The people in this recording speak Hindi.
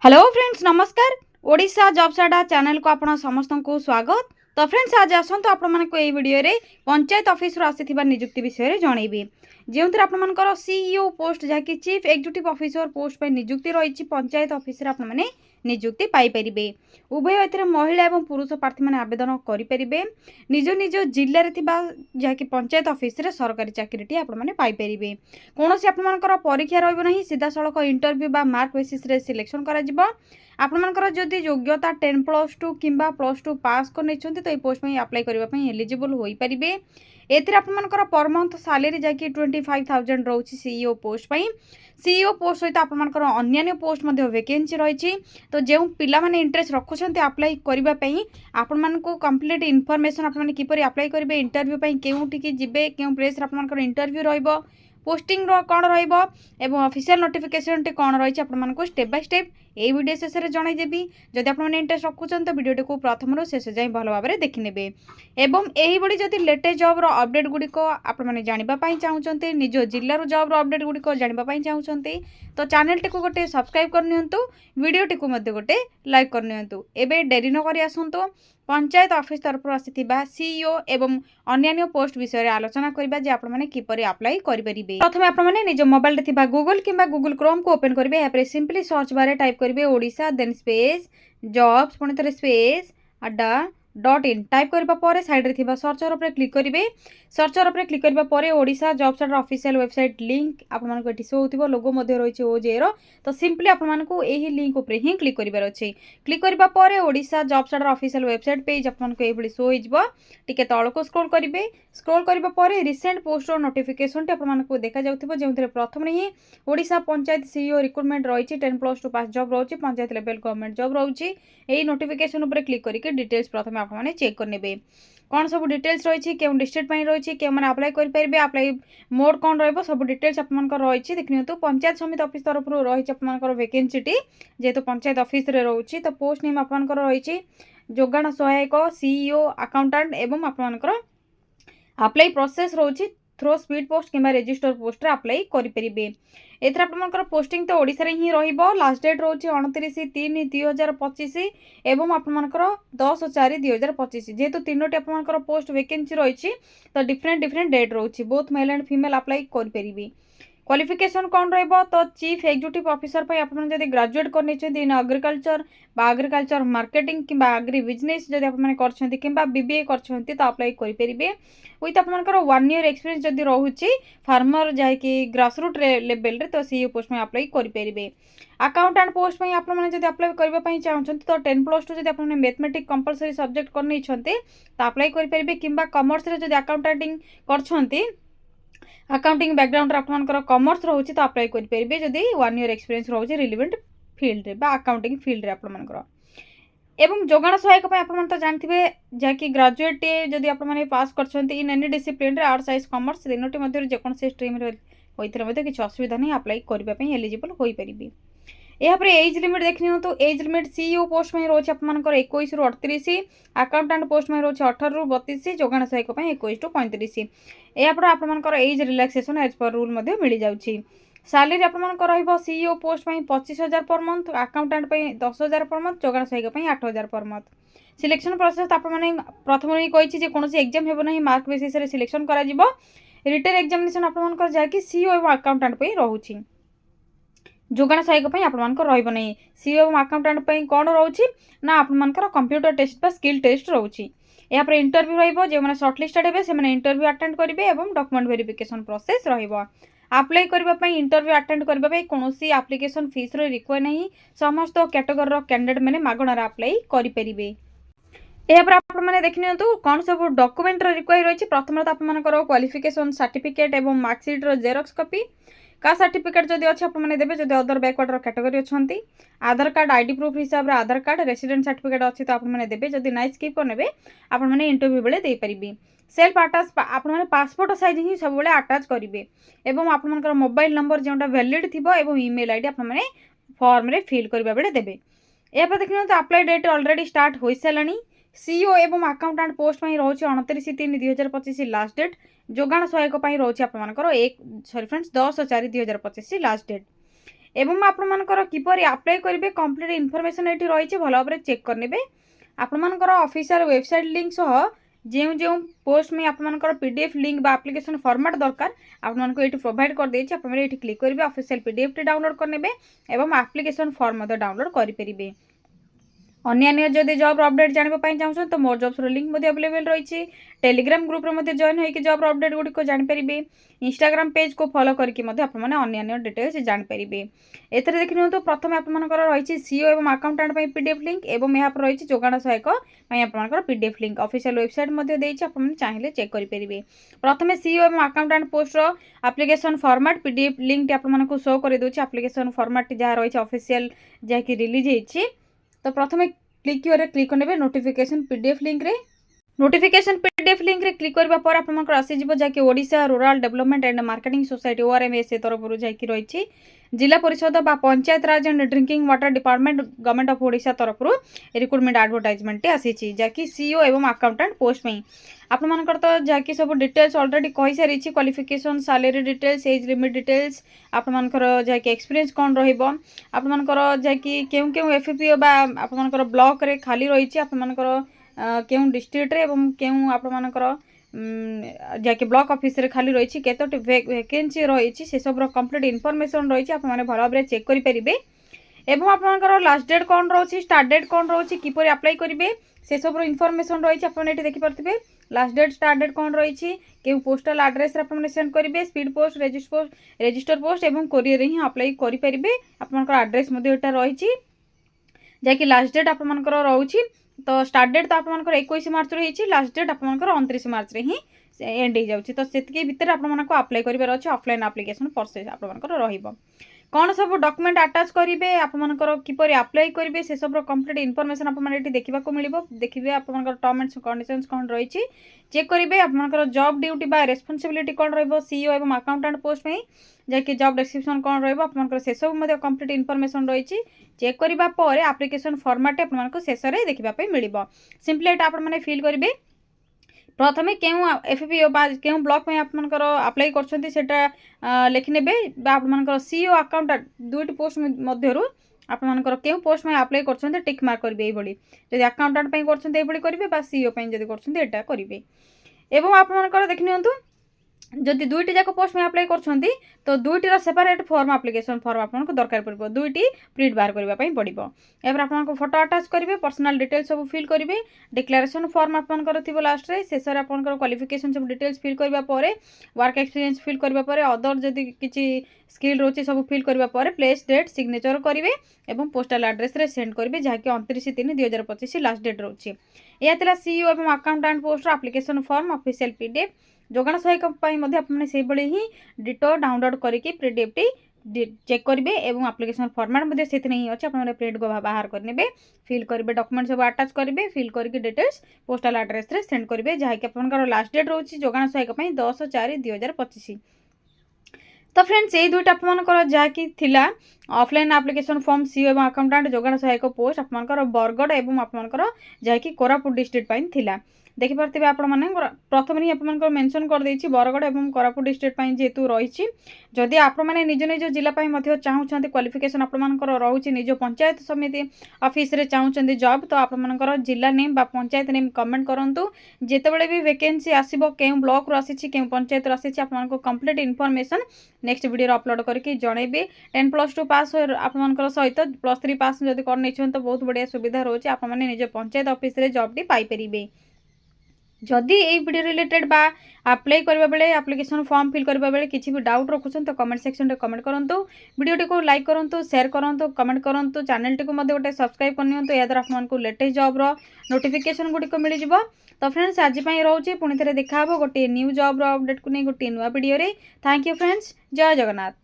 हेलो फ्रेंड्स नमस्कार। ओडिशा जॉब्स अड्डा चैनल को आपण समस्त को स्वागत। तो फ्रेंड्स आज आसतु आपण मानक ए वीडियो रे पंचायत ऑफिस रो आसीथिबा नियुक्ति विषय रे जणैबी जेउथरे आपण मानकर सीईओ पोस्ट जहाँकि चीफ एग्जीक्यूटिव ऑफिसर पोस्ट पे नियुक्ति रही पंचायत ऑफिस रे आपण माने नियुक्ति पाई परिबे। उभय एथिरे महिला एवं पुरुष प्रार्थी माने आवेदन करि परिबे। निज निज जिल्ला रे थिबा जहाँकि पंचायत ऑफिस रे सरकारी चाकरीटी आपण माने पाई परिबे। कोनोसी आपण मानकर परीक्षा रहइबो नाही, सीधा सड़क इंटरव्यू बा मार्क बेसिस रे सिलेक्शन करा जिवो। आपण मानकर जदि योग्यता 10+2 किंबा +2 पास कर नैछन्ती तो ए पोस्ट में अप्लाई करबा पई एलिजिबल होई परिबे। एथिरे आपण मानकर पर मंथ सैलरी जाकी 25,000 रहउची सीईओ पोस्ट पई। सीईओ पोस्ट सहित आपण मानकर अन्य पोस्ट मध्ये वैकेंसी रहिछि। तो जेउ पिला माने इंटरेस्ट रखुछन्ती अप्लाई करबा पई आपण मानको कंप्लीट इन्फॉर्मेशन आपण माने किपरि अप्लाई करबे, इंटरव्यू पई केउठी की जिबे, केउ प्लेस रे आपण मानकर इंटरव्यू रहइबो, पोस्टिंग रो कोन रहइबो एवं ऑफिशियल नोटिफिकेशन टे कोन रहिछि आपण मानको step by step A video शेष रे जणाई देबी। जदि आपण माने इंटरेस्ट रखुछन तो वीडियो को प्रथम रो शेष जाय भलो भाबरे देखि नेबे। एवं एही बडी जदि लेटेस्ट जॉब रो अपडेट गुडी को आपण माने जानिबा पई चाहुचन्ते, निजो जिल्ला रो जॉब रो अपडेट गुडी को जानिबा पई चाहुचन्ते तो चैनल टे को गोटे सब्सक्राइब कर नियंतु, वीडियो टे को मध्ये गोटे लाइक कर नियंतु। एबे डेरी न करी आसंतो पंचायत ऑफिस तरफ आसीथिबा सीईओ एवं अन्य पोस्ट विषय रे आलोचना करबा जे आपण माने किपरि अप्लाई करि परिबे। प्रथमे आपण माने निज मोबाइल रे थिबा गूगल किंबा गूगल क्रोम को ओपन करबे। या सिंपली सर्च बार टाइप करबे ओडिशा देन स्पेस जॉब्स पुणी थरे स्पेस अड्डा.in टाइप करबा परे साइड रे थिबा सर्चर ऊपर क्लिक करिवे। सर्चर ऊपर क्लिक करबा परे ओडिशा जॉब्स अड्डा ऑफिशियल वेबसाइट लिंक आपण मानको एठी शो होतिबो, लोगो मध्ये रहिछि ओजे रो। तो सिंपली आपण मानको एही लिंक ऊपर ही क्लिक करिबार अछि। क्लिक करबा परे ओडिशा जॉब्स अड्डा ऑफिशियल वेबसाइट पेज आपण मानको एभली शो होइजबो। टिके तळको स्क्रॉल करिवे। स्क्रॉल करबा परे रिसेंट पोस्ट रो नोटिफिकेशन टे आपण मानको देखा जाउथिबो, जेउथरे प्रथम रे ही ओडिशा पंचायत सीईओ रिक्रूटमेंट रहिछि 10+2 पास जॉब रहउछि, पंचायत लेवल गवर्नमेंट जॉब रहउछि। एही नोटिफिकेशन ऊपर क्लिक करिके डिटेल्स प्रथमे आपण माने चेक कर नेबे। कौन सब डिटेल्स रही, केउ डिस्ट्रिक्ट पई रही, के माने अप्लाई करि परिबे, अप्लाई मोड कौन रहइबो, सब डिटेल्स आपण मानकर रही। देखनियंतु पंचायत समिति ऑफिस तरफ रु रही आपण मानकर वैकेंसी टी जेतो पंचायत ऑफिस रे रहउछि। तो पोस्ट नेम आपण मानकर रही जोगाण सहायक, सीईओ, अकाउंटेंट एवं आपण मानकर अप्लाई प्रोसेस रहउछि थ्रो स्पीड पोस्ट किंबा रजिस्टर पोस्ट रे अप्लाई करि परिबे। एथरा आपण मानकर पोस्टिंग तो ओडिसा रे ही रहिबो। लास्ट डेट रहउछि 29/3/2025 एवं आपण मानकर 10/4/2025। जेहेतु तीनोटी आपण मानकर पोस्ट वैकेंसी रहिछि तो डिफरेंट डेट रहउछि। Both male and female apply करि परिबे। क्वालिफिकेशन कौन रहिबो तो चीफ एग्जीक्यूटिव ऑफिसर पे आपण जदि ग्रेजुएट करने छथि इन एग्रीकल्चर बा एग्रीकल्चर मार्केटिंग किंबा एग्री बिजनेस जदि आपण माने करछथि किंबा बीबीए करछथि तो अप्लाई करि परिबे। विथ आपण मानकर 1 ईयर एक्सपीरियंस जदि रहउछि फार्मर जाय कि ग्रास रूट लेवल रे तो सीईओ पोस्ट में अप्लाई करि परिबे। अकाउंटेंट पोस्ट में आपण माने जदि अप्लाई करबा पई चाहछथि तो 10+2 जदि आपण मैथमेटिक्स कंपलसरी सब्जेक्ट करने छथि तो अप्लाई करि परिबे। किंबा कॉमर्स रे जदि अकाउंटिंग करछथि, अकाउंटिंग बैकग्राउंड आपनकर कॉमर्स रहउछि तो अप्लाई करि परिबे जदि 1 ईयर एक्सपीरियंस रहउछि रिलेवेंट फील्ड रे बा अकाउंटिंग फील्ड रे आपनकर। एवं जोगाण सहायक पे आपण तो जानथिबे जाकि ग्रेजुएट जदि आपण माने पास करछन्ती इन एनी डिसिप्लिन रे आर्ट्स साइंस कॉमर्स तीनोटी मध्ये जेकोन से स्ट्रीम रे होइथरे मध्ये किछ असुविधा नै, अप्लाई करबा पई एलिजिबल होई परिबे। यहाँ पर एज लिमिट देखनी तो एज लिमिट सीईओ पोस्ट में रोचे आपनकर 21 रु 38, अकाउंटेंट पोस्ट में रोचे 18 रु 32, जोगाण सहायक 21 रु 35। यहाँ पर आपनकर एज रिलैक्सेशन एज पर रूल मध्ये मिल जाउछि। सैलरी आपनकर रहइबो सीईओ पोस्ट में 25,000 पर मंथ, अकाउंटेंट पे 10,000 पर मंथ, जोगाण सहायक 8,000 पर मंथ। सिलेक्शन प्रोसेस आपण माने प्रथम रे कहिछि जे कोनोसी एग्जाम हेबो नाही, मार्क बेसिस रे सिलेक्शन करा जिवो। रिटन एग्जामिनेशन आपनकर जाकि सीईओ एवं अकाउंटेंट पे रहउछि। जोगाण सहायक आपण मानकर रहइबो नहीं। सीईओ एवं अकाउंटेंट पे कोन रहउछि ना आपण मानकर कंप्यूटर टेस्ट बा स्किल टेस्ट रहउछि। या पर इंटरव्यू रहइबो, जे माने शॉर्टलिस्टेड हेबे से माने इंटरव्यू अटेंड करिवे एवं डॉक्यूमेंट वेरिफिकेशन प्रोसेस रहइबो। अप्लाई करबा पई इंटरव्यू अटेंड करबा पई कोनोसी एप्लीकेशन फीस रो रिक्वायर नहीं। समस्त कैटेगरी रो कैंडिडेट माने मागणा रे अप्लाई करि परिबे। यहाँ पर आपण माने देखनियंतु कोन सब डॉक्यूमेंट रो रिक्वायर रहिछि। प्रथम तो आपण मानकर क्वालिफिकेशन सर्टिफिकेट एवं मार्कशीट रो जेरॉक्स कॉपी, का सर्टिफिकेट जदि अच्छे आपण माने देबे। जदि अदर बैकवर्ड रो कैटेगरी अछंती आधार कार्ड आईडी प्रूफ हिसाब रे आधार कार्ड रेसिडेंट सर्टिफिकेट अछि तो आपण माने देबे। जदि नाइ स्किप कर नेबे आपण माने इंटरव्यू बेले दे परिबे। सेल्फ अटैच आपण माने पासपोर्ट साइज ही सब बेले अटैच करिवे एवं आपण मानकर मोबाइल नंबर जेंटा वैलिड थिबो एवं ईमेल आईडी आपण माने फॉर्म रे फिल करबा बेले देबे। ए पर देखिनो तो अप्लाई डेट ऑलरेडी स्टार्ट होई सलानी। सीईओ एवं अकाउंटेंट पोस्ट में रोचे 29/3/2025 लास्ट डेट। जोगाण सहायक रोचे आप 10/4/2025 लास्ट डेट। एवं आपमनकर किपरि अप्लाई करेंगे कंप्लीट इनफॉरमेशन ये रही भल भाव चेक करने आपमनकर ऑफिशियल वेबसाइट लिंक सह जो जो पोस्ट में आपमनकर पीडीएफ लिंक बा एप्लिकेशन फॉर्मेट दरकार आपमनको ये प्रोवाइड कर देछि आपन ये क्लिक करेंगे ऑफिशियल पीडीएफ टी डाउनलोड करने एवं एप्लिकेशन फॉर्म डाउनलोड करेंगे। अन्य जदि जॉब अपडेट जानापी चाहूँ तो मोर जॉब्स लिंक अवेलेबल रही टेलीग्राम ग्रुप रे जॉइन होकर जॉब अपडेट गुड़िक जानीपारे इंस्टाग्राम पेज को फॉलो करके अन्य डिटेल्स जानीपारे। एथर देखिए तो प्रथम आपर रही सीओ एवं अकाउंटेंट पीडीएफ लिंक एवं यहाँ पर रही जोगाण सहायक आपर पीडीएफ लिंक ऑफिशियल वेबसाइट चाहिए चेक करेंगे। प्रथम सीओ एवं accountant poster application format PDF link आपको शो कर दूसरी एप्लिकेशन फॉर्मेट जहाँ रही ऑफिशियल जहाँकि रिलीज होती तो प्रथम क्लिक क्लिक करने नोटिफिकेशन पीडीएफ लिंक रे नोटिफिकेशन पीडीएफ लिंक रे क्लिक करबा पर आपनकर आसीजिवो जाके Odisha rural development and marketing society ORMS तरफ जाके रही जिला परिषद बा Panchayat Raj and drinking water department government of Odisha तरफ रिक्रुटमेंट एडवर्टाइजमेंट आसी जाकि सीओ एवं अकाउंटेंट पोस्ट में आपनकर तो जाकि सब डिटेल्स ऑलरेडी कहि सारी qualification salary details age limit details आपनकर जाकि एक्सपीरियंस कौन रहिबो आपनकर जाकि केउ केउ एफपीओ बा आपनकर ब्लॉक रे खाली रही आपनकर केउ डिस्ट्रिक्ट रे एवं केउ आपनकर जहाँकि ब्लॉक ऑफिस रे खाली रही केतोटी वैकेंसी रही से सब कंप्लीट इनफॉरमेशन रही आपने भल भाव चेक करेंगे एवं आपनकर लास्ट डेट कौन रही स्टार्ट डेट कौन रही किपर अप्लाई करेंगे से सब इनफॉरमेशन रही आपने ये देखिपे लास्ट डेट स्टार्ट डेट कौन रही क्यों पोस्टल एड्रेस आपने सेंड करेंगे स्पीड पोस्ट रजिस्टर पोस्ट एवं कोरियर ही अप्लाई करेंगे आपनकर एड्रेस रही जहाँकि लास्ट डेट आपनकर रही तो स्टार्ट डेट तो आपनकर 21 मार्च रही लास्ट डेट आपनकर 29 मार्च रे ही एंड हो जाउछि तो सेतके भितर आपनको अप्लाई करिवार अछि ऑफलाइन एप्लिकेशन प्रोसेस आपनकर रहिबो कौन सब डॉक्यूमेंट अटैच करेंगे आपनकर किपर अप्लाई करेंगे से सब कंप्लीट इनफॉरमेशन आपने देखा मिलिबो देखिए आपनकर टर्म एंड कंडीशंस कौन रही चेक करेंगे आपनकर जॉब ड्यूटी बा रेस्पॉन्सिबिलिटी कौन रहिबो सीईओ एवं अकाउंटेंट पोस्ट में जहाँकि जॉब डिस्क्रिप्शन कौन रहिबो आपनकर से सब कंप्लीट इनफॉरमेशन रही चेक करबा पर एप्लिकेशन फॉर्मेट आपनको शेष में देखा मिलिबो सिंपली एटा आपन माने फिल करेंगे प्रथमे क्यों एफपीओ क्यों ब्लॉक में आपनकर अप्लाई करछन्ती लिखने आपनकर सीईओ अकाउंटेंट दुईटी पोस्ट मध्यरु आपनकर क्यों पोस्ट में अप्लाई करछन्ती टिक मार्क करेंगे ये जब अकाउंटेंट करेंगे बा सीईओ जब करछन्ती करेंगे एवं आपनकर देखि नियंतु जदि दुईटी जाक पोस्ट में अप्लाई करछन्ती तो दुईटीर सेपरेट फॉर्म एप्लिकेशन फॉर्म आपको दरकार पड़ो दुईटी प्रिंट बाहर करने पड़ो एवं आपको फोटो अटैच करेंगे पर्सनल डिटेल्स सब फिल करेंगे डिक्लेरेशन फॉर्म आपनकर थी लास्ट रे शेष आपनकर क्वालिफिकेशन सब डिटेल्स फिल करबा परे वर्क एक्सपीरियंस फिल करबा परे अदर जदि किछि स्किल रोचे सब फिल करबा परे प्लेस डेट सिग्नेचर करेंगे एवं पोस्टल एड्रेस रे सेंड करेंगे जहाँकि 29/3/2025 लास्ट डेट रोचे यह सीईओ एवं accountant post application form official PDF जोगाण सहायक आपने से ही डिटो डाउनलोड करके पीडीएफ टी चेक करेंगे एवं एप्लिकेशन फॉर्मेट से ही अच्छे आप प्रिंट को बाहर करेंगे फिल करेंगे डॉक्यूमेंट सब अटैच करेंगे फिल करके डिटेल्स पोस्टल एड्रेस रे सेंड करेंगे जहाँकि आपंकर लास्ट डेट रोचे जोगाण सहायक 10/4/2025 तो फ्रेंड्स ये दुईटा आपंकर जहाँकि थिला ऑफलाइन एप्लिकेशन फॉर्म सीओ एवं अकाउंटेंट जोगाण सहायक पोस्ट आपंकर बरगड़ एवं आपंकर जहाँकि कोरापुट डिस्ट्रिक्ट थिला देखिपे आपण मैंने प्रथम ही आप मेंशन कर देछि बरगड़ एवं कोरापुट डिस्ट्रिक्ट जेहेतु रही जदि आप निज निज जिला चाहूँ क्वालिफिकेशन आपंकर रोचे निज पंचायत समिति ऑफिस रे चाहूँ जॉब तो आपंकर जिला नेम बा पंचायत नेम कमेंट करूँ जितेबाला भी वैकेंसी आसो क्यों ब्लॉक रू आसी क्यों पंचायत रू आसी आपको complete information next video upload करके जनइबे 10+2 पास आपंकर सहित +3 पास जब कर नहीं तो बहुत बढ़िया सुविधा रोचे आपने निज पंचायत ऑफिस रे जॉब टी पाइपर जदि ये वीडियो रिलेटेड बा अप्लाई करबा बेले एप्लिकेशन फॉर्म फिल करबा बेले किसी भी डाउट रखुछन तो कमेंट सेक्शन रे कमेंट करंतु वीडियो को लाइक करंतु शेयर करंतु कमेंट करंतु चैनल टी को मध्ये गोटे सब्सक्राइब करनियंतु या द्वारा आपनको लेटेस्ट जॉब रो नोटिफिकेशन गुडी को मिल जिवो तो फ्रेंड्स आज पई रहउची पुणी थरे देखा हबो गोटे न्यू जॉब रो अपडेट को नै गोटे नुवा वीडियो रे थैंक यू फ्रेंड्स जय जगन्नाथ।